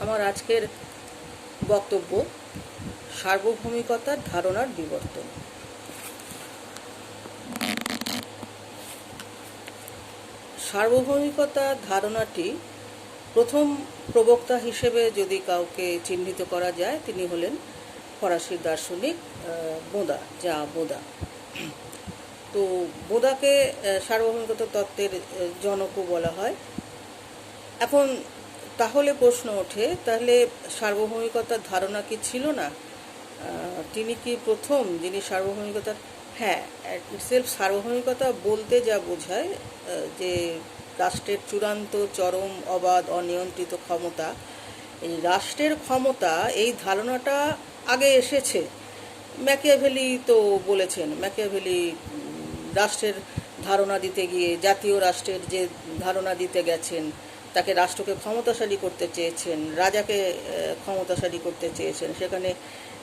আমার আজকের বক্তব্য সার্বভৌমিকতার ধারণার বিবর্তন। সার্বভৌমিকতার ধারণাটি প্রথম প্রবক্তা হিসেবে যদি কাউকে চিহ্নিত করা যায়, তিনি হলেন ফরাসি দার্শনিক বোঁদা। তো বোঁদাকে সার্বভৌমিকতা তত্ত্বের জনকও বলা হয়। এখন তাহলে প্রশ্ন ওঠে, তাহলে সার্বভৌমিকতার ধারণা কি ছিল না? তিনি কি প্রথম যিনি সার্বভৌমিকতার? হ্যাঁ, সেলফ সার্বভৌমিকতা বলতে যা বোঝায় যে রাষ্ট্রের চূড়ান্ত, চরম, অবাধ, অনিয়ন্ত্রিত ক্ষমতা, এই রাষ্ট্রের ক্ষমতা, এই ধারণাটা আগে এসেছে। ম্যাকিয়াভেলি তো বলেছেন, ম্যাকিয়াভেলি রাষ্ট্রের ধারণা দিতে গিয়ে, জাতীয় রাষ্ট্রের যে ধারণা দিতে গেছেন, তাকে রাষ্ট্রকে ক্ষমতাশালী করতে চেয়েছেন, রাজাকে ক্ষমতাশালী করতে চেয়েছেন, সেখানে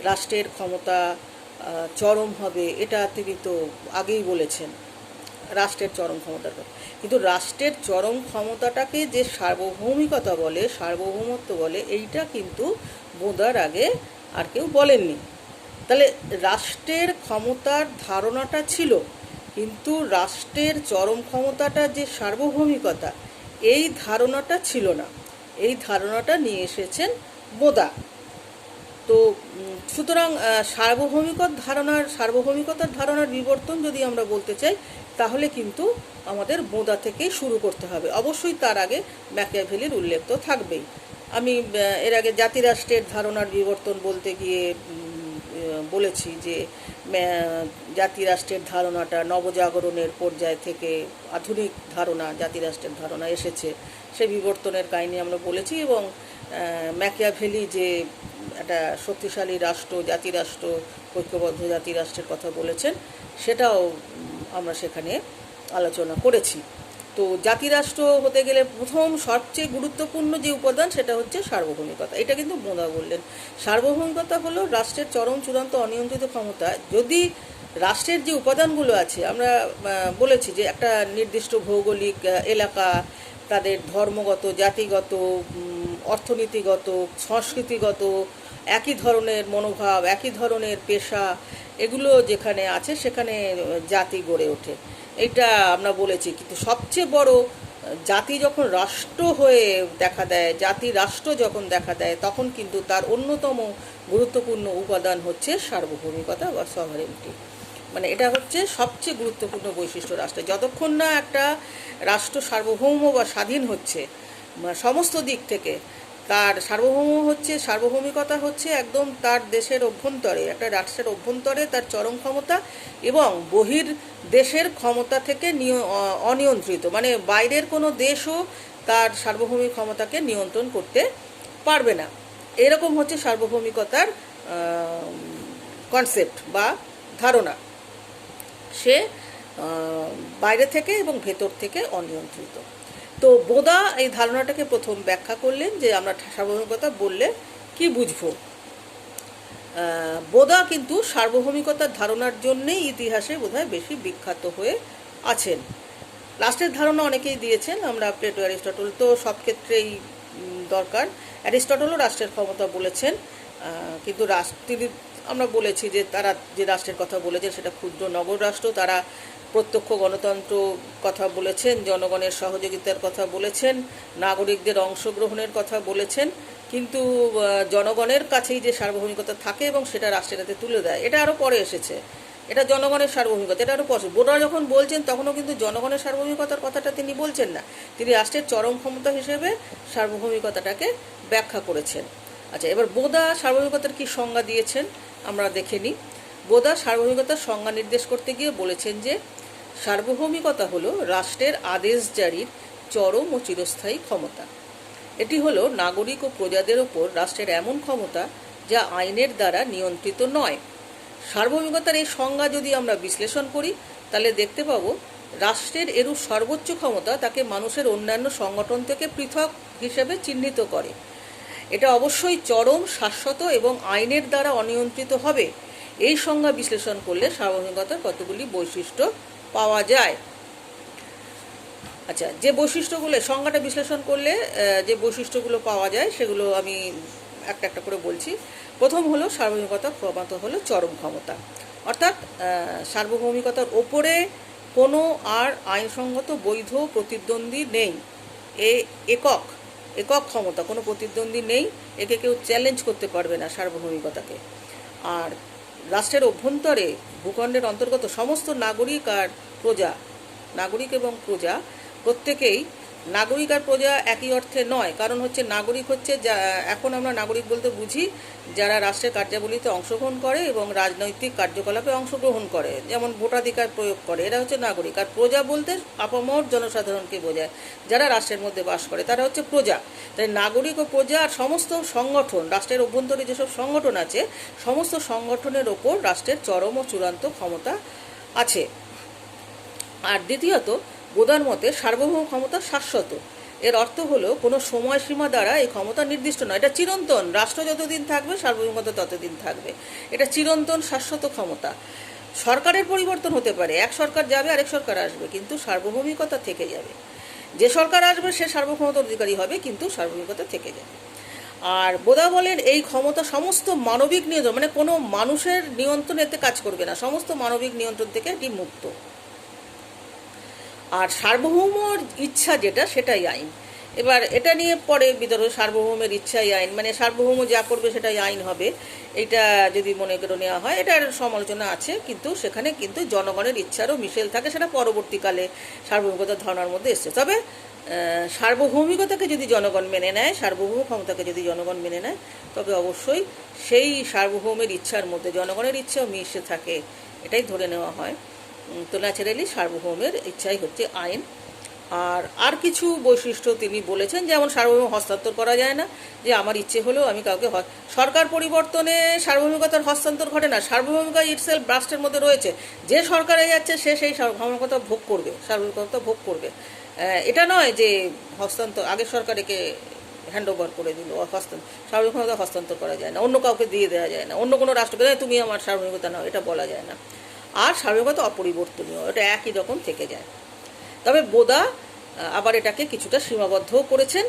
রাষ্ট্রের ক্ষমতা চরম হবে, এটা তিনি তো আগেই বলেছেন, রাষ্ট্রের চরম ক্ষমতার কথা। কিন্তু রাষ্ট্রের চরম ক্ষমতাটাকে যে সার্বভৌমিকতা বলে, সার্বভৌমত্ব বলে, এইটা কিন্তু বোঁদার আগে আর কেউ বলেননি। তাহলে রাষ্ট্রের ক্ষমতার ধারণাটা ছিল, কিন্তু রাষ্ট্রের চরম ক্ষমতাটা যে সার্বভৌমিকতা, এই ধারণাটা ছিল না। এই ধারণাটা নিয়ে এসেছেন বোঁদা। তো সুতরাং সার্বভৌমিকতার ধারণার বিবর্তন যদি আমরা বলতে চাই, তাহলে কিন্তু আমাদের বোঁদা থেকেই শুরু করতে হবে। অবশ্যই তার আগে ম্যাকিয়াভেলির উল্লেখ তো থাকবেই। আমি এর আগে জাতিরাষ্ট্রের ধারণার বিবর্তন বলতে গিয়ে বলেছি যে জাতিরাষ্ট্রের ধারণাটা নবজাগরণের পর্যায় থেকে আধুনিক ধারণা, জাতিরাষ্ট্রের ধারণা এসেছে, সেই বিবর্তনের কাহিনী আমরা বলেছি। এবং ম্যাকিয়াভেলি যে একটা শক্তিশালী রাষ্ট্র, জাতিরাষ্ট্র, ঐক্যবদ্ধ জাতিরাষ্ট্রের কথা বলেছেন, সেটাও আমরা সেখানে আলোচনা করেছি। তো জাতিরাষ্ট্র হতে গেলে প্রথম সবচেয়ে গুরুত্বপূর্ণ যে উপাদান, সেটা হচ্ছে সার্বভৌমিকতা। এটা কিন্তু বোঁদা বললেন। সার্বভৌমিকতা হলো রাষ্ট্রের চরম, চূড়ান্ত, অনিয়ন্ত্রিত ক্ষমতা। যদি রাষ্ট্রের যে উপাদানগুলো আছে, আমরা বলেছি যে একটা নির্দিষ্ট ভৌগোলিক এলাকা, তাদের ধর্মগত, জাতিগত, অর্থনীতিগত, সংস্কৃতিগত, একই ধরনের মনোভাব, একই ধরনের পেশা, এগুলো যেখানে আছে সেখানে জাতি গড়ে ওঠে, এটা আমরা বলেছি। কিন্তু সবচেয়ে বড়, জাতি যখন রাষ্ট্র হয়ে দেখা দেয়, জাতি রাষ্ট্র যখন দেখা দেয়, তখন কিন্তু তার অন্যতম গুরুত্বপূর্ণ উপাদান হচ্ছে সার্বভৌমিকতা বা সভারেন্টি। মানে এটা হচ্ছে সবচেয়ে গুরুত্বপূর্ণ বৈশিষ্ট্য রাষ্ট্রের। যতক্ষণ না একটা রাষ্ট্র সার্বভৌম বা স্বাধীন হচ্ছে সমস্ত দিক থেকে, তার সার্বভৌমিকতা হচ্ছে একদম তার দেশের অভ্যন্তরে, একটা রাষ্ট্রের অভ্যন্তরে তার চরম ক্ষমতা, এবং বহির দেশের ক্ষমতা থেকে অনিয়ন্ত্রিত, মানে বাইরের কোনো দেশও তার সার্বভৌমিক ক্ষমতাকে নিয়ন্ত্রণ করতে পারবে না। এরকম হচ্ছে সার্বভৌমিকতার কনসেপ্ট বা ধারণা। সে বাইরে থেকে এবং ভেতর থেকে অনিয়ন্ত্রিত। তো বোঁদা এই ধারণাটাকে প্রথম ব্যাখ্যা করলেন যে আমরা সার্বভৌমিকতা বললে কি বুঝবো। বোঁদা কিন্তু সার্বভৌমিকতার ধারণার জন্যেই ইতিহাসে বোধহয় বেশি বিখ্যাত হয়ে আছেন। রাষ্ট্রের ধারণা অনেকেই দিয়েছেন, আমরা প্লেটো, অ্যারিস্টটল তো সব ক্ষেত্রেই দরকার। অ্যারিস্টটলও রাষ্ট্রের ক্ষমতা বলেছেন, কিন্তু তিনি, আমরা বলেছি যে তারা যে রাষ্ট্রের কথা বলেছেন সেটা ক্ষুদ্র নগর রাষ্ট্র। তারা প্রত্যক্ষ গণতন্ত্র কথা বলেছেন, জনগণের সহযোগিতার কথা বলেছেন, নাগরিকদের অংশগ্রহণের কথা বলেছেন, কিন্তু জনগণের কাছেই যে সার্বভৌমিকতা থাকে এবং সেটা রাষ্ট্রের হাতে তুলে দেয়, এটা আরও পরে এসেছে। এটা জনগণের সার্বভৌমিকতা, এটা আরও পরে। বোঁদা যখন বলছেন তখনও কিন্তু জনগণের সার্বভৌমিকতার কথাটা তিনি বলছেন না, তিনি রাষ্ট্রের চরম ক্ষমতা হিসেবে সার্বভৌমিকতাটাকে ব্যাখ্যা করেছেন। আচ্ছা, এবার বোঁদা সার্বভৌমিকতার কি সংজ্ঞা দিয়েছেন আমরা দেখে নিই। বোঁদা সার্বভৌমিকতার সংজ্ঞা নির্দেশ করতে গিয়ে বলেছেন যে সার্বভৌমিকতা হলো রাষ্ট্রের আদেশ জারির চরম ও চিরস্থায়ী ক্ষমতা। এটি হলো নাগরিক ও প্রজাদের ওপর রাষ্ট্রের এমন ক্ষমতা যা আইনের দ্বারা নিয়ন্ত্রিত নয়। সার্বভৌমিকতার এই সংজ্ঞা যদি আমরা বিশ্লেষণ করি, তাহলে দেখতে পাবো রাষ্ট্রের এরূপ সর্বোচ্চ ক্ষমতা তাকে মানুষের অন্যান্য সংগঠন থেকে পৃথক হিসেবে চিহ্নিত করে। এটা অবশ্যই চরম, শাশ্বত এবং আইনের দ্বারা অনিয়ন্ত্রিত হবে। এই সংজ্ঞা বিশ্লেষণ করলে সার্বভৌমিকতার কতগুলি বৈশিষ্ট্য পাওয়া যায়। আচ্ছা, যে বৈশিষ্ট্যগুলো সংজ্ঞাটা বিশ্লেষণ করলে যে বৈশিষ্ট্যগুলো পাওয়া যায় সেগুলো আমি একটা একটা করে বলছি। প্রথম হলো সার্বভৌমিকতা, প্রমাণিত হলো চরম ক্ষমতা, অর্থাৎ সার্বভৌমিকতার ওপরে কোনো আর আইনসঙ্গত বৈধ প্রতিদ্বন্দ্বী নেই। একক একক ক্ষমতা, কোনো প্রতিদ্বন্দ্বী নেই, একে কেউ চ্যালেঞ্জ করতে পারবে না সার্বভৌমিকতাকে। আর রাষ্ট্রের অভ্যন্তরে ভূখণ্ডের অন্তর্গত সমস্ত নাগরিক আর প্রজা, নাগরিক এবং প্রজা প্রত্যেকেই, নাগরিক আর প্রজা একই অর্থে নয়, কারণ হচ্ছে নাগরিক হচ্ছে এখন আমরা নাগরিক বলতে বুঝি যারা রাষ্ট্রের কার্যাবলীতে অংশগ্রহণ করে এবং রাজনৈতিক কার্যকলাপে অংশগ্রহণ করে, যেমন ভোটাধিকার প্রয়োগ করে, এরা হচ্ছে নাগরিক। আর প্রজা বলতে আপামর জনসাধারণকে বোঝায়, যারা রাষ্ট্রের মধ্যে বাস করে তারা হচ্ছে প্রজা। তাই নাগরিক ও প্রজা আর সমস্ত সংগঠন, রাষ্ট্রের অভ্যন্তরে যেসব সংগঠন আছে সমস্ত সংগঠনের ওপর রাষ্ট্রের চরম ও চূড়ান্ত ক্ষমতা আছে। আর দ্বিতীয়ত, বোদার মতে সার্বভৌম ক্ষমতা শাশ্বত। এর অর্থ হলো কোনো সময়সীমা দ্বারা এই ক্ষমতা নির্দিষ্ট নয়, এটা চিরন্তন। রাষ্ট্র যতদিন থাকবে সার্বভৌমতা ততদিন থাকবে, এটা চিরন্তন শাশ্বত ক্ষমতা। সরকারের পরিবর্তন হতে পারে, এক সরকার যাবে আরেক সরকার আসবে, কিন্তু সার্বভৌমিকতা থেকে যাবে। যে সরকার আসবে সে সার্বভৌমতার অধিকারী হবে, কিন্তু সার্বভৌমিকতা থেকে যাবে। আর বোদা বলেন এই ক্ষমতা সমস্ত মানবিক নিয়ন্ত্রণ, মানে কোনো মানুষের নিয়ন্ত্রণ এতে কাজ করবে না, সমস্ত মানবিক নিয়ন্ত্রণ থেকে এটি মুক্ত। আর সার্বভৌমর ইচ্ছা যেটা সেটাই আইন। এবার এটা নিয়ে পরে বিতর্ক, সার্বভৌমের ইচ্ছাই আইন, মানে সার্বভৌম যা করবে সেটাই আইন হবে, এটা যদি মনে করে নেওয়া হয়, এটার সমালোচনা আছে, কিন্তু সেখানে কিন্তু জনগণের ইচ্ছারও মিশেল থাকে, সেটা পরবর্তীকালে সার্বভৌমিকতার ধারণার মধ্যে এসছে। তবে সার্বভৌমিকতাকে যদি জনগণ মেনে নেয়, সার্বভৌম ক্ষমতাকে যদি জনগণ মেনে নেয়, তবে অবশ্যই সেই সার্বভৌমের ইচ্ছার মধ্যে জনগণের ইচ্ছাও মিশে থাকে, এটাই ধরে নেওয়া হয়। তো ন্যাচারালি সার্বভৌমের ইচ্ছাই হচ্ছে আইন। আর কিছু বৈশিষ্ট্য তিনি বলেছেন, যেমন সার্বভৌম হস্তান্তর করা যায় না, যে আমার ইচ্ছে হলেও আমি কাউকে, সরকার পরিবর্তনে সার্বভৌমিকতার হস্তান্তর ঘটে না, সার্বভৌমিকতা ইটসেলফ রাষ্ট্রের মধ্যে রয়েছে, যে সরকারে যাচ্ছে সে সেই সার্বভৌমিকতা ভোগ করবে, সার্বভৌমিকতা ভোগ করবে। এটা নয় যে হস্তান্তর আগের সরকারকে হ্যান্ড ওভার করে দিল, সার্বভৌমিকতা হস্তান্তর করা যায় না, অন্য কাউকে দিয়ে দেওয়া যায় না, অন্য কোনো রাষ্ট্রকে তুমি আমার সার্বভৌমিকতা নাও, এটা বলা যায় না। আর সার্বভৌমিকতা অপরিবর্তনীয়, এটা একই রকম থেকে যায়। তবে বোদা আবার এটাকে কিছুটা সীমাবদ্ধও করেছেন।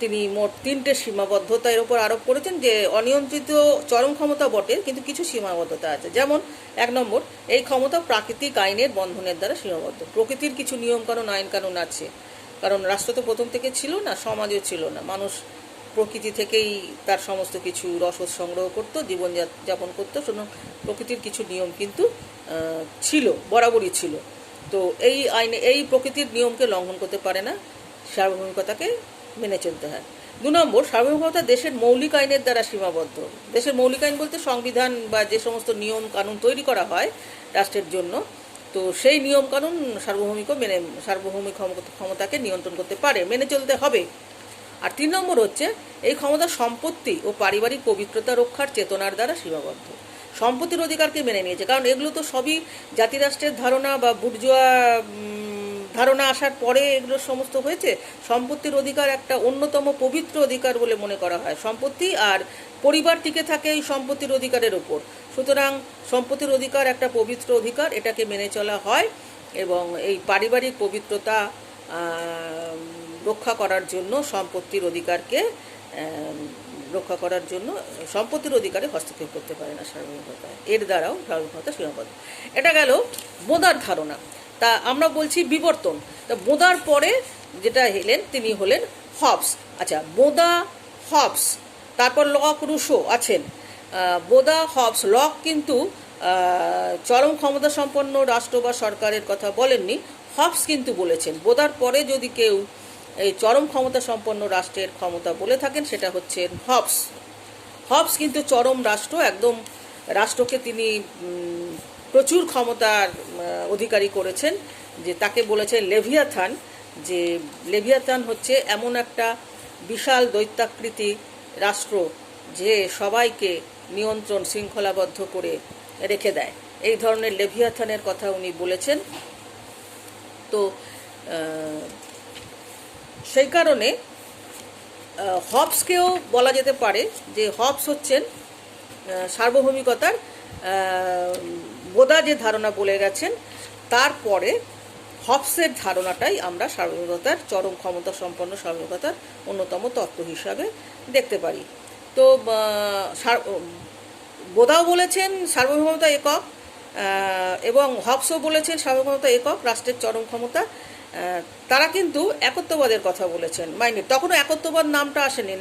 তিনি মোট 3টে সীমাবদ্ধতা এর উপর আরোপ করেছেন, যে অনিয়ন্ত্রিত চরম ক্ষমতা বটে, কিন্তু কিছু সীমাবদ্ধতা আছে। যেমন 1 নম্বর, এই ক্ষমতা প্রাকৃতিক আইনের বন্ধনের দ্বারা সীমাবদ্ধ। প্রকৃতির কিছু নিয়মকানুন, আইন কানুন আছে, কারণ রাষ্ট্র তো প্রথম থেকে ছিল না, সমাজও ছিল না, মানুষ প্রকৃতি থেকেই তার সমস্ত কিছু রসদ সংগ্রহ করতো, জীবনযাপন করতো, সুতরাং প্রকৃতির কিছু নিয়ম কিন্তু ছিল, বরাবরই ছিল। তো এই আইনে এই প্রকৃতির নিয়মকে লঙ্ঘন করতে পারে না, সার্বভৌমিকতাকে মেনে চলতে হয়। 2 নম্বর, সার্বভৌমিকতা দেশের মৌলিক আইনের দ্বারা সীমাবদ্ধ। দেশের মৌলিক আইন বলতে সংবিধান বা যে সমস্ত নিয়ম কানুন তৈরি করা হয় রাষ্ট্রের জন্য, তো সেই নিয়ম কানুন সার্বভৌমিক ক্ষমতাকে নিয়ন্ত্রণ করতে পারে, মেনে চলতে হবে। আর 3 নম্বর হচ্ছে, এই ক্ষমতা সম্পত্তি ও পারিবারিক পবিত্রতা রক্ষার চেতনার দ্বারা সীমাবদ্ধ। সম্পত্তির অধিকারকে মেনে নিয়েছে, কারণ এগুলো তো সবই জাতিরাষ্ট্রের ধারণা বা বুর্জোয়া ধারণা আসার পরে এগুলো সমস্ত হয়েছে। সম্পত্তির অধিকার একটা অন্যতম পবিত্র অধিকার বলে মনে করা হয়, সম্পত্তি আর পরিবার টিকে থাকে এই সম্পত্তির অধিকারের ওপর। সুতরাং সম্পত্তির অধিকার একটা পবিত্র অধিকার, এটাকে মেনে চলা হয়, এবং এই পারিবারিক পবিত্রতা রক্ষা করার জন্য সম্পত্তির অধিকারকে রক্ষা করার জন্য সম্পত্তির অধিকারে হস্তক্ষেপ করতে পারে না সার্বভৌমিকতা, এর দ্বারাও সার্বভৌমিকতা সীমাবদ্ধ। এটা গেল বোদার ধারণা। তা আমরা বলছি বিবর্তন। তা বোদার পরে যেটা তিনি হলেন হবস। আচ্ছা, বোদা, হবস, তারপর লক, রুশো আছেন। বোদা, হবস, লক কিন্তু চরম ক্ষমতা সম্পন্ন রাষ্ট্র বা সরকারের কথা বলেননি, হবস কিন্তু বলেছেন। বোদার পরে যদি কেউ এই চরম ক্ষমতা সম্পন্ন রাষ্ট্রের ক্ষমতা বলে থাকেন, সেটা হচ্ছে হবস। হবস কিন্তু চরম রাষ্ট্র, একদম রাষ্ট্রকে তিনি প্রচুর ক্ষমতার অধিকারী করেছেন, যে তাকে বলেছেন লেভিয়াথান, যে লেভিয়াথান হচ্ছে এমন একটা বিশাল দৈত্যাকৃতি রাষ্ট্র যে সবাইকে নিয়ন্ত্রণ শৃঙ্খলাবদ্ধ করে রেখে দেয়, এই ধরনের লেভিয়াথানের কথা উনি বলেছেন। তো সেই কারণে হবসকেও বলা যেতে পারে যে হবস হচ্ছেন সার্বভৌমিকতার বোদা যে ধারণা বলে গেছেন, তারপরে হবসের ধারণাটাই আমরা সার্বভৌমতার চরম ক্ষমতা সম্পন্ন সার্বভৌমতার অন্যতম তত্ত্ব হিসাবে দেখতে পারি। তো বোদাও বলেছেন সার্বভৌমতা একক, এবং হবসও বলেছেন সার্বভৌমতা একক রাষ্ট্রের চরম ক্ষমতা। তারা কিন্তু একত্ববাদের কথা বলেছেন, মাইন্ড তখনও একত্ববাদ নামটা আসেনি,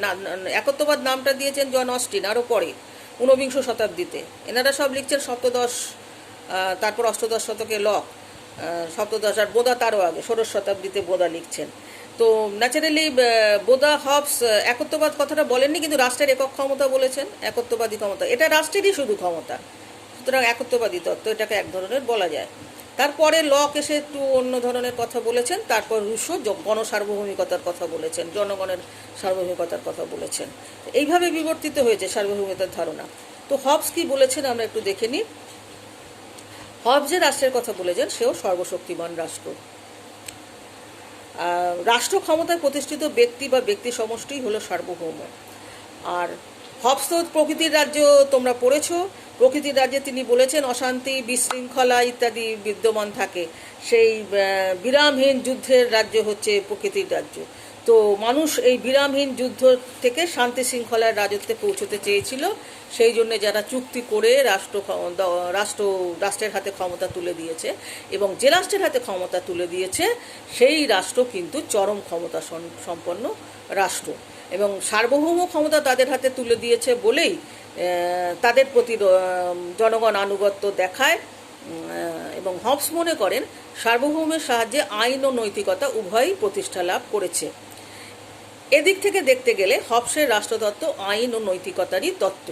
একত্ববাদ নামটা দিয়েছেন জন অস্টিন আরও পরে 19বিংশ শতাব্দীতে। এনারা সব লিখছেন সপ্তদশ, তারপর অষ্টদশ শতকে লক, সপ্তদশ, আর বোদা তারও আগে 16শ শতাব্দীতে বোদা লিখছেন। তো ন্যাচারালি বোদা হবস একত্ববাদ কথাটা বলেননি, কিন্তু রাষ্ট্রের একক ক্ষমতা বলেছেন, একত্ববাদী ক্ষমতা, এটা রাষ্ট্রেরই শুধু ক্ষমতা, সুতরাং একত্ববাদী তত্ত্ব এটাকে এক ধরনের বলা যায়। তারপরে লক এসে একটু অন্য ধরনের কথা বলেছেন, তারপর রুশো গণসার্বভৌমিকতার কথা বলেছেন, জনগণের সার্বভৌমিকতার কথা বলেছেন। এইভাবে বিবর্তিত হয়েছে সার্বভৌমিকতার ধারণা। তো হবস কি বলেছেন আমরা একটু দেখে নিই। হবস যে রাষ্ট্রের কথা বলেছেন সেও সর্বশক্তিমান রাষ্ট্র। রাষ্ট্র ক্ষমতায় প্রতিষ্ঠিত ব্যক্তি বা ব্যক্তি সমষ্টি হলো সার্বভৌম। আর হবস তো প্রকৃতির রাজ্য তোমরা পড়েছো, প্রকৃতির রাজ্যে তিনি বলেছেন অশান্তি, বিশৃঙ্খলা ইত্যাদি বিদ্যমান থাকে, সেই বিরামহীন যুদ্ধের রাজ্য হচ্ছে প্রকৃতির রাজ্য। তো মানুষ এই বিরামহীন যুদ্ধ থেকে শান্তি শৃঙ্খলার রাজত্বে পৌঁছতে চেয়েছিল, সেই জন্য যারা চুক্তি করে রাষ্ট্রের হাতে ক্ষমতা তুলে দিয়েছে, এবং যে রাষ্ট্রের হাতে ক্ষমতা তুলে দিয়েছে সেই রাষ্ট্র কিন্তু চরম ক্ষমতা সম্পন্ন রাষ্ট্র, এবং সার্বভৌম ক্ষমতা তাদের হাতে তুলে দিয়েছে বলেই তাদের প্রতি জনগণ আনুগত্য দেখায়। এবং হবস মনে করেন সার্বভৌমের সাহায্যে আইন ও নৈতিকতা উভয়ই প্রতিষ্ঠা লাভ করেছে। এদিক থেকে দেখতে গেলে হবসের রাষ্ট্রতত্ত্ব আইন ও নৈতিকতারই তত্ত্ব।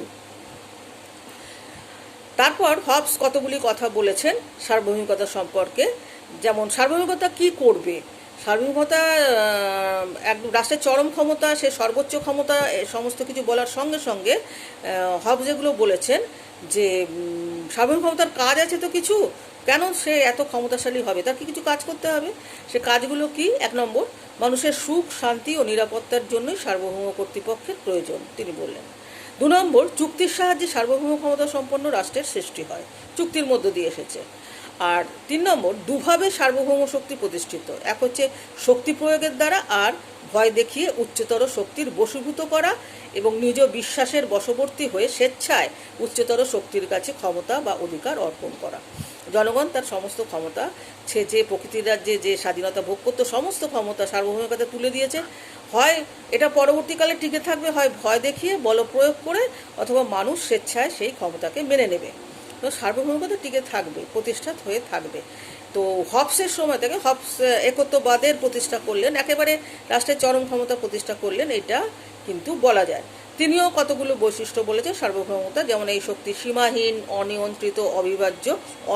তারপর হবস কতগুলি কথা বলেছেন সার্বভৌমিকতা সম্পর্কে, যেমন সার্বভৌমিকতা কি করবে, সার্বভৌমতা এক রাষ্ট্রের চরম ক্ষমতা, সে সর্বোচ্চ ক্ষমতা, সমস্ত কিছু বলার সঙ্গে সঙ্গে হবস যেগুলো বলেছেন যে সার্বভৌম ক্ষমতার কাজ আছে তো কিছু, কেন সে এত ক্ষমতাশালী হবে, তার কি কিছু কাজ করতে হবে। সে কাজগুলো কি? 1 নম্বর, মানুষের সুখ শান্তি ও নিরাপত্তার জন্যই সার্বভৌম কর্তৃপক্ষের প্রয়োজন, তিনি বললেন। 2 নম্বর, চুক্তির সাহায্যে সার্বভৌম ক্ষমতা সম্পন্ন রাষ্ট্রের সৃষ্টি হয়, চুক্তির মধ্য দিয়ে এসেছে। আর 3 নম্বর, দুভাবে সার্বভৌম শক্তি প্রতিষ্ঠিত, এক হচ্ছে শক্তি প্রয়োগের দ্বারা, আর ভয় দেখিয়ে উচ্চতর শক্তির বশীভূত করা এবং নিজ বিশ্বাসের বশবর্তী হয়ে স্বেচ্ছায় উচ্চতর শক্তির কাছে ক্ষমতা বা অধিকার অর্পণ করা। জনগণ তার সমস্ত ক্ষমতা, সে যে প্রকৃতির রাজ্যে যে স্বাধীনতা ভোগ করতো, সমস্ত ক্ষমতা সার্বভৌমিকতা তুলে দিয়েছে। হয় এটা পরবর্তীকালে টিকে থাকবে, হয় ভয় দেখিয়ে বল প্রয়োগ করে, অথবা মানুষ স্বেচ্ছায় সেই ক্ষমতাকে মেনে নেবে। তো সার্বভৌমিকতা টিকে থাকবে, প্রতিষ্ঠা হয়ে থাকবে। তো হবসের সময় থেকে হবস একত্ববাদের প্রতিষ্ঠা করলেন, একেবারে রাষ্ট্রের চরম ক্ষমতা প্রতিষ্ঠা করলেন, এটা কিন্তু বলা যায়। তিনিও কতগুলো বৈশিষ্ট্য বলেছেন সার্বভৌমতা, যেমন এই শক্তি সীমাহীন, অনিয়ন্ত্রিত, অবিভাজ্য,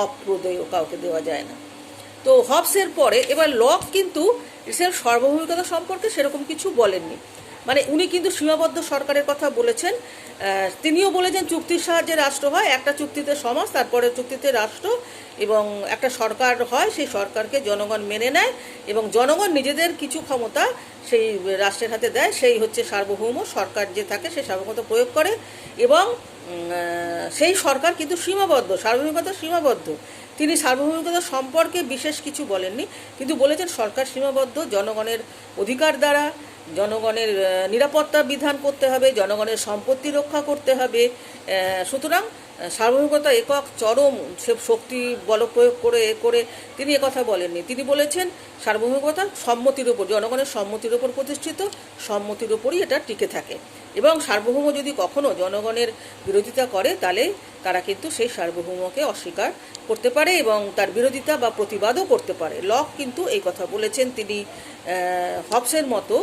অপ্রদেয়, কাউকে দেওয়া যায় না। তো হবসের পরে এবার লক কিন্তু সার্বভৌমিকতা সম্পর্কে সেরকম কিছু বলেননি, মানে উনি কিন্তু সীমাবদ্ধ সরকারের কথা বলেছেন। তিনিও বলেছেন চুক্তির সাহায্যে রাষ্ট্র হয়, একটা চুক্তিতে সমাজ, তারপরে চুক্তিতে রাষ্ট্র, এবং একটা সরকার হয়, সেই সরকারকে জনগণ মেনে নেয় এবং জনগণ নিজেদের কিছু ক্ষমতা সেই রাষ্ট্রের হাতে দেয়, সেই হচ্ছে সার্বভৌম সরকার যে থাকে সে সার্বভৌমতা প্রয়োগ করে, এবং সেই সরকার কিন্তু সীমাবদ্ধ, সার্বভৌমিকতা সীমাবদ্ধ। তিনি সার্বভৌমিকতা সম্পর্কে বিশেষ কিছু বলেননি, কিন্তু বলেছেন সরকার সীমাবদ্ধ, জনগণের অধিকার দ্বারা জনগণের নিরাপত্তা বিধান করতে হবে, জনগণের সম্পত্তি রক্ষা করতে হবে। সুতরাং সার্বভৌমিকতা একক চরম সে শক্তি বল প্রয়োগ করে তিনি একথা বলেননি। তিনি বলেছেন সার্বভৌমিকতা সম্মতির উপর, জনগণের সম্মতির উপর প্রতিষ্ঠিত, সম্মতির উপরই এটা টিকে থাকে, এবং সার্বভৌম যদি কখনো জনগণের বিরোধিতা করে তাহলে তারা কিন্তু সেই সার্বভৌমকে অস্বীকার করতে পারে এবং তার বিরোধিতা বা প্রতিবাদও করতে পারে। লক কিন্তু এই কথা বলেছেন, তিনি হবসের মতো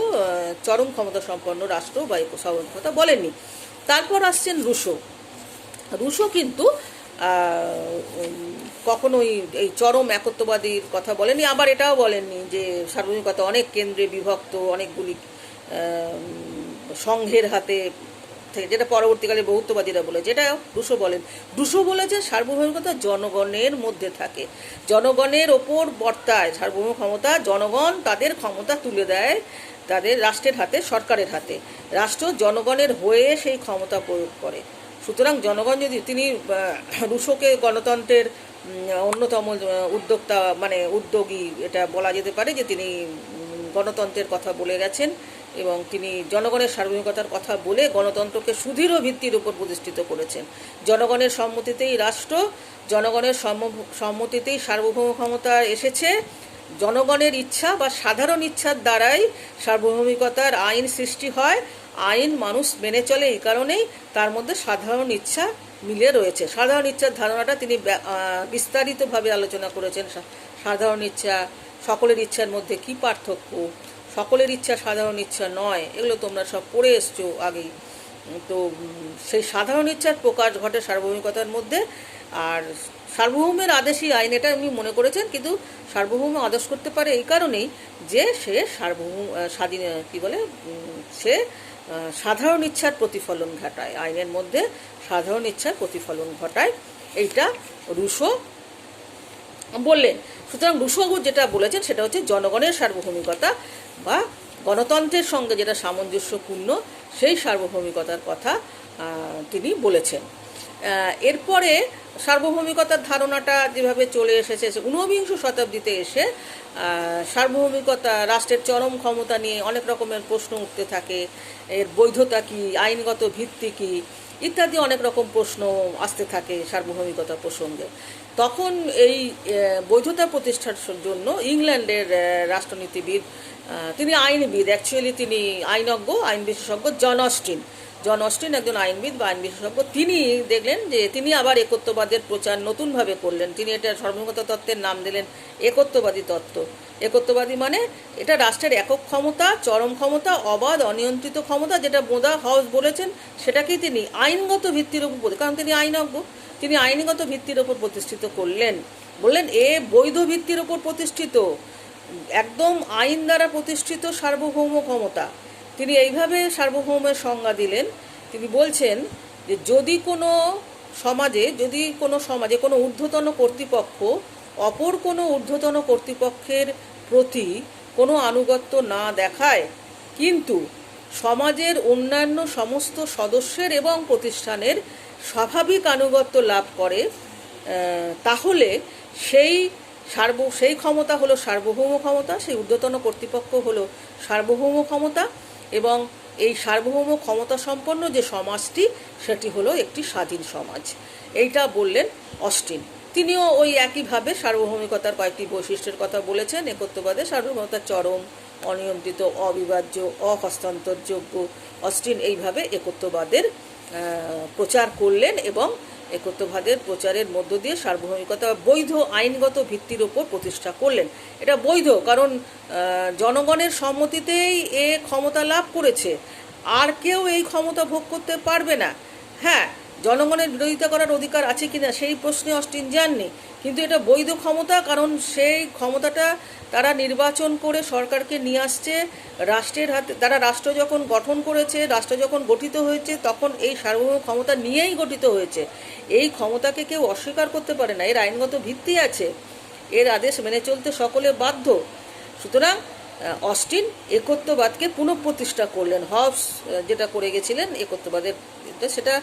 চরম ক্ষমতা সম্পন্ন রাষ্ট্র বা সার্বভৌমিকতা বলেননি। তারপর আসছেন রুশো। রুশো কিন্তু কখনোই এই চরম একত্ববাদীর কথা বলেনি, আবার এটাও বলেননি যে সার্বভৌমিকতা অনেক কেন্দ্রে বিভক্ত, অনেকগুলি সংঘের হাতে থেকে, যেটা পরবর্তীকালে বহুত্ববাদীরা বলে, যেটা রুশো বলেন। রুশো বলেছে সার্বভৌমিকতা জনগণের মধ্যে থাকে, জনগণের ওপর বর্তায় সার্বভৌম ক্ষমতা, জনগণ তাদের ক্ষমতা তুলে দেয় তাদের রাষ্ট্রের হাতে, সরকারের হাতে, রাষ্ট্র জনগণের হয়ে সেই ক্ষমতা প্রয়োগ করে। সুতরাং জনগণ যদি, তিনি রুশোকে গণতন্ত্রের অন্যতম উদ্যোক্তা মানে উদ্যোগী এটা বলা যেতে পারে, যে তিনি গণতন্ত্রের কথা বলে গেছেন এবং তিনি জনগণের সার্বভৌমিকতার কথা বলে গণতন্ত্রকে সুদৃঢ় ভিত্তির উপর প্রতিষ্ঠিত করেছেন। জনগণের সম্মতিতেই রাষ্ট্র, জনগণের সম্মতিতেই সার্বভৌম ক্ষমতা এসেছে, জনগণের ইচ্ছা বা সাধারণ ইচ্ছার দ্বারাই সার্বভৌমিকতার আইন সৃষ্টি হয়, আইন মানুষ মেনে চলে এই কারণেই তার মধ্যে সাধারণ ইচ্ছা মিলে রয়েছে। সাধারণ ইচ্ছার ধারণাটা তিনি বিস্তারিতভাবে আলোচনা করেছেন। সাধারণ ইচ্ছা, সকলের ইচ্ছার মধ্যে কি পার্থক্য, সকলের ইচ্ছা সাধারণ ইচ্ছা নয়, এগুলো তোমরা সব পড়ে এসছো আগেই। তো সেই সাধারণ ইচ্ছার প্রকাশ ঘটে সার্বভৌমিকতার মধ্যে। আর সার্বভৌমের আদেশই আইন, এটা উনি মনে করেছেন, কিন্তু সার্বভৌম আদেশ করতে পারে এই কারণেই যে সে স্বাধীন সে সাধারণ ইচ্ছার প্রতিফলন ঘটায়, আইনের মধ্যে সাধারণ ইচ্ছার প্রতিফলন ঘটায়, এইটা রুশো বললেন। সুতরাং রুশো যেটা বলেছেন সেটা হচ্ছে জনগণের সার্বভৌমিকতা বা গণতন্ত্রের সঙ্গে যেটা সামঞ্জস্যপূর্ণ সেই সার্বভৌমিকতার কথা তিনি বলেছেন। এরপরে সার্বভৌমিকতার ধারণাটা যেভাবে চলে এসেছে, ঊনবিংশ শতাব্দীতে এসে সার্বভৌমিকতা, রাষ্ট্রের চরম ক্ষমতা নিয়ে অনেক রকমের প্রশ্ন উঠতে থাকে। এর বৈধতা কী, আইনগত ভিত্তি কী ইত্যাদি অনেক রকম প্রশ্ন আসতে থাকে সার্বভৌমিকতা প্রসঙ্গে। তখন এই বৈধতা প্রতিষ্ঠার জন্য ইংল্যান্ডের রাষ্ট্রনীতিবিদ, তিনি আইনবিদ, অ্যাকচুয়ালি তিনি আইনজ্ঞ, আইন বিশেষজ্ঞ, জন অস্টিন একজন আইনবিদ বা আইন বিশেষজ্ঞ। তিনি দেখলেন যে তিনি আবার একত্ববাদের প্রচার নতুনভাবে করলেন। তিনি এটা সার্বভৌমিকতা তত্ত্বের নাম দিলেন একত্ববাদী তত্ত্ব। একত্ববাদী মানে এটা রাষ্ট্রের একক ক্ষমতা, চরম ক্ষমতা, অবাধ অনিয়ন্ত্রিত ক্ষমতা, যেটা বোদা হাউস বলেছেন সেটাকেই তিনি আইনগত ভিত্তির উপর, কারণ তিনি আইনজ্ঞ, তিনি আইনগত ভিত্তির উপর প্রতিষ্ঠিত করলেন। বললেন এ বৈধ ভিত্তির উপর প্রতিষ্ঠিত, একদম আইন দ্বারা প্রতিষ্ঠিত সার্বভৌম ক্ষমতা। তিনি এইভাবে সার্বভৌমের সংজ্ঞা দিলেন। তিনি বলছেন যে যদি কোনো সমাজে কোনো ঊর্ধ্বতন কর্তৃপক্ষ অপর কোনো ঊর্ধ্বতন কর্তৃপক্ষের প্রতি কোনো আনুগত্য না দেখায়, কিন্তু সমাজের অন্যান্য সমস্ত সদস্যের এবং প্রতিষ্ঠানের স্বাভাবিক আনুগত্য লাভ করে, তাহলে সেই ক্ষমতা হলো সার্বভৌম ক্ষমতা, সেই ঊর্ধ্বতন কর্তৃপক্ষ হলো সার্বভৌম ক্ষমতা, এবং এই সার্বভৌম ক্ষমতা সম্পন্ন যে সমাজটি সেটি হলো একটি স্বাধীন সমাজ। এইটা বললেন অস্টিন। তিনিও ওই একইভাবে সার্বভৌমিকতার কয়েকটি বৈশিষ্ট্যের কথা বলেছেন। একত্ববাদে সার্বভৌমতা চরম, অনিয়ন্ত্রিত, অবিভাজ্য, অহস্তান্তরযোগ্য। অস্টিন এইভাবে একত্ববাদের প্রচার করলেন এবং একত্ববাদের প্রচারের মধ্য দিয়ে সার্বভৌমিকতা বৈধ আইনগত ভিত্তির ওপর প্রতিষ্ঠা করলেন। এটা বৈধ কারণ জনগণের সম্মতিতেই এ ক্ষমতা লাভ করেছে, আর কেউ এই ক্ষমতা ভোগ করতে পারবে না। হ্যাঁ, জনগণের বিরোধিতা করার অধিকার আছে কিনা সেই প্রশ্নে অস্টিন যাননি, কিন্তু এটা বৈধ ক্ষমতা, কারণ সেই ক্ষমতাটা তারা নির্বাচন করে সরকারকে নিয়ে আসছে রাষ্ট্রের হাতে। তারা রাষ্ট্র যখন গঠন করেছে, রাষ্ট্র যখন গঠিত হয়েছে, তখন এই সার্বভৌম ক্ষমতা নিয়েই গঠিত হয়েছে। এই ক্ষমতাকে কেউ অস্বীকার করতে পারে না, এর আইনগত ভিত্তি আছে, এর আদেশ মেনে চলতে সকলে বাধ্য। সুতরাং অস্টিন একত্ববাদকে পুনঃপ্রতিষ্ঠা করলেন। হবস যেটা করে গেছিলেন একত্ববাদের, সেটা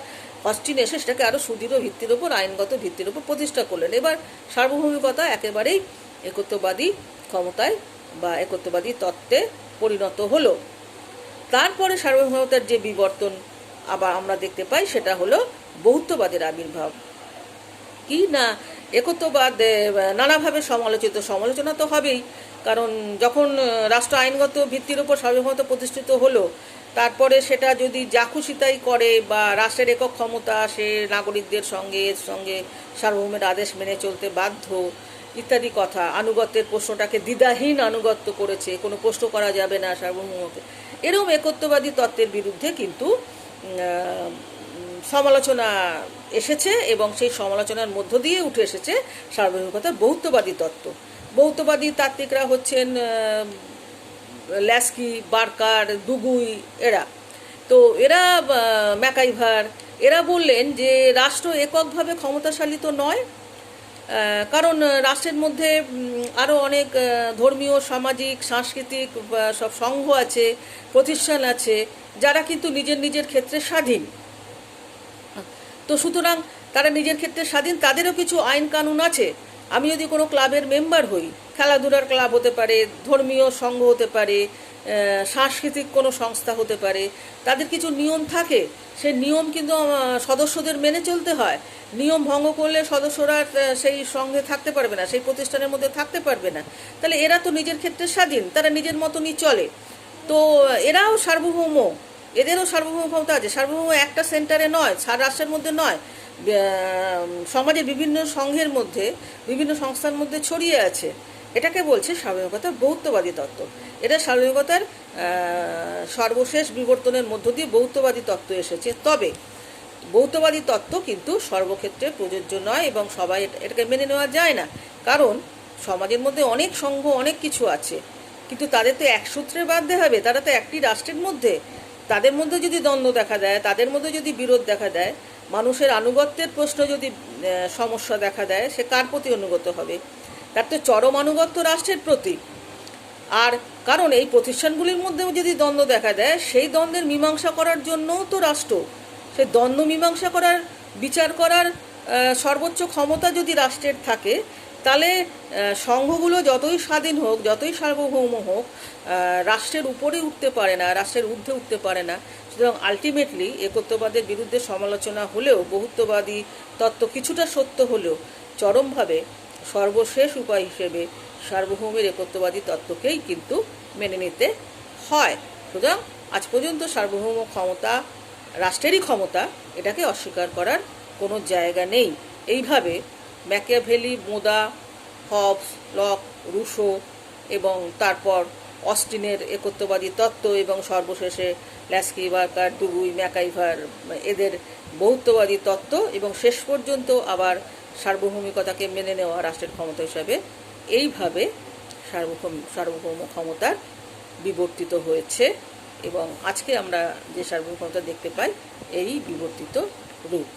অস্টিন এসে সেটাকে আরও সুদৃঢ় ভিত্তির ওপর, আইনগত ভিত্তির ওপর প্রতিষ্ঠা করলেন। এবার সার্বভৌমিকতা একেবারেই একত্ববাদী ক্ষমতায় বা একত্ববাদী তত্ত্বে পরিণত হলো। তারপরে সার্বভৌমতার যে বিবর্তন আবার আমরা দেখতে পাই সেটা হলো বহুত্ববাদের আবির্ভাব। কি না, একত্ববাদ নানাভাবে সমালোচনা তো হবেই, কারণ যখন রাষ্ট্র আইনগত ভিত্তির উপর সার্বভৌমতা প্রতিষ্ঠিত হলো, তারপরে সেটা যদি যা খুশি তাই করে বা রাষ্ট্রের একক ক্ষমতা, সে নাগরিকদের সঙ্গে সার্বভৌমের আদেশ মেনে চলতে বাধ্য ইত্যাদি কথা, আনুগত্যের প্রশ্নটাকে দ্বিধাহীন আনুগত্য করেছে, কোনো প্রশ্ন করা যাবে না সার্বভৌমকে, এরকম একত্ববাদী তত্ত্বের বিরুদ্ধে কিন্তু সমালোচনা এসেছে এবং সেই সমালোচনার মধ্য দিয়ে উঠে এসেছে সার্বভৌমিকতার বহুত্ববাদী তত্ত্ব। বহুত্ববাদী তাত্ত্বিকরা হচ্ছেন ল্যাস্কি, বার্কার, দুগুই, এরা ম্যাকাইভার। এরা বললেন যে রাষ্ট্র এককভাবে ক্ষমতাশালী তো নয়, কারণ রাষ্ট্রের মধ্যে আরও অনেক ধর্মীয়, সামাজিক, সাংস্কৃতিক সব সংঘ আছে, প্রতিষ্ঠান আছে, যারা কিন্তু নিজের ক্ষেত্রে স্বাধীন। তো সুতরাং তারা নিজের ক্ষেত্রে স্বাধীন, তাদেরও কিছু আইন কানুন আছে। আমি যদি কোনো ক্লাবের মেম্বার হই, খেলাধুলার ক্লাব হতে পারে, ধর্মীয় সংঘ হতে পারে, সাংস্কৃতিক কোনো সংস্থা হতে পারে, তাদের কিছু নিয়ম থাকে। সেই নিয়ম কিন্তু সদস্যদের মেনে চলতে হয়। নিয়ম ভঙ্গ করলে সদস্যরা সেই সঙ্গে থাকতে পারবে না, সেই প্রতিষ্ঠানের মধ্যে থাকতে পারবে না। তাহলে এরা তো নিজের ক্ষেত্রে স্বাধীন, তারা নিজের মতনই চলে। তো এরাও সার্বভৌম, এদেরও সার্বভৌম ক্ষমতা আছে। সার্বভৌম একটা সেন্টারে নয়, রাষ্ট্রের মধ্যে নয়, সমাজের বিভিন্ন সংঘের মধ্যে, বিভিন্ন সংস্থার মধ্যে ছড়িয়ে আছে। এটাকে বলছে সার্বভৌমতার বহুত্ববাদী তত্ত্ব। এটা সার্বভৌমতার সর্বশেষ বিবর্তনের মধ্য দিয়ে বহুত্ববাদী তত্ত্ব এসেছে। তবে বহুত্ববাদী তত্ত্ব কিন্তু সর্বক্ষেত্রে প্রযোজ্য নয় এবং সবাই এটাকে মেনে নেওয়া যায় না। কারণ সমাজের মধ্যে অনেক সংঘ, অনেক কিছু আছে, কিন্তু তাদের তো এক সূত্রে বাঁধতে হবে। তারা তো একটি রাষ্ট্রের মধ্যে, তাদের মধ্যে যদি দ্বন্দ্ব দেখা দেয়, তাদের মধ্যে যদি বিরোধ দেখা দেয়, মানুষের আনুগত্যের প্রশ্ন যদি সমস্যা দেখা দেয়, সে কার প্রতি অনুগত হবে? তার তো চরম আনুগত্য রাষ্ট্রের প্রতি। আর কারণ এই প্রতিষ্ঠানগুলির মধ্যেও যদি দ্বন্দ্ব দেখা দেয়, সেই দ্বন্দ্বের মীমাংসা করার জন্যও তো রাষ্ট্র, সেই দ্বন্দ্ব মীমাংসা করার, বিচার করার সর্বোচ্চ ক্ষমতা যদি রাষ্ট্রের থাকে, তাহলে সংঘগুলো যতই স্বাধীন হোক, যতই সার্বভৌম হোক, রাষ্ট্রের উপরে উঠতে পারে না, রাষ্ট্রের ঊর্ধ্বে উঠতে পারে না। সুতরাং আলটিমেটলি একত্ববাদের বিরুদ্ধে সমালোচনা হলেও, বহুত্ববাদী তত্ত্ব কিছুটা সত্য হলেও, চরমভাবে সর্বশেষ উপায় হিসেবে সার্বভৌমের একত্ববাদী তত্ত্বকেই কিন্তু মেনে নিতে হয়। সুতরাং আজ পর্যন্ত সার্বভৌম ক্ষমতা রাষ্ট্রেরই ক্ষমতা, এটাকে অস্বীকার করার কোনো জায়গা নেই। এইভাবে ম্যাকিয়াভেলি, মোদা, হবস, লক, রুশো এবং তারপর অস্টিনের একত্ববাদী তত্ত্ব এবং সর্বশেষে ল্যাস্কি, বার্কার, ডুগুই, ম্যাকাইভার, এদের বহুত্ববাদী তত্ত্ব এবং শেষ পর্যন্ত আবার সার্বভৌমিকতাকে মেনে নেওয়া রাষ্ট্রের ক্ষমতা হিসাবে, এইভাবে সার্বভৌম ক্ষমতার বিবর্তিত হয়েছে। এবং আজকে আমরা যে সার্বভৌম ক্ষমতা দেখতে পাই, এই বিবর্তিত রূপ।